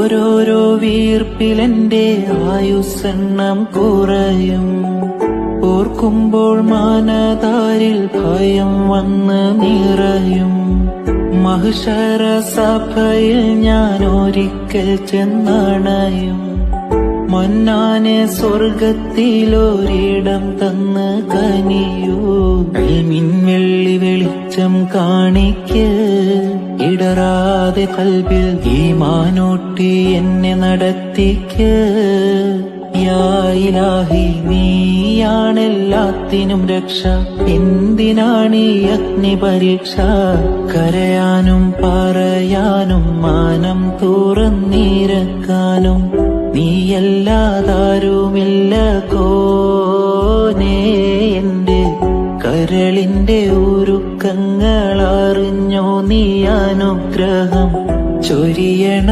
ഓരോരോ വീർപ്പിലെന്റെ ആയുസ്സെണ്ണം കുറയും. ഓർക്കുമ്പോൾ മനതാരിൽ ഭയം വന്ന് നിറയും. മഹ്ശര സഭയിൽ ഞാൻ ഒരിക്കൽ ചെന്നണയും. മന്നാനെ സ്വർഗത്തിലൊരിടം തന്ന് കനിയൂ. മിൻവെള്ളി വെളിച്ചം കാണിക്ക്. ഇടറാതെ കൽബിൽ ഈമാനൂട്ടി എന്നെ നടത്തിക്ക്. യാ ഇലാഹി നീയാണെല്ലാത്തിനും രക്ഷ. എന്തിനാണീ അഗ്നി പരീക്ഷ? കരയാനും പറയാനും മാനം തുറന്നിരക്കാനും നീയല്ലാതാരുമില്ല കോനേ. എന്റെ കരളിന്റെ ഉരുക്കങ്ങളറിഞ്ഞോ നീ അനുഗ്രഹം ചൊരിയണം.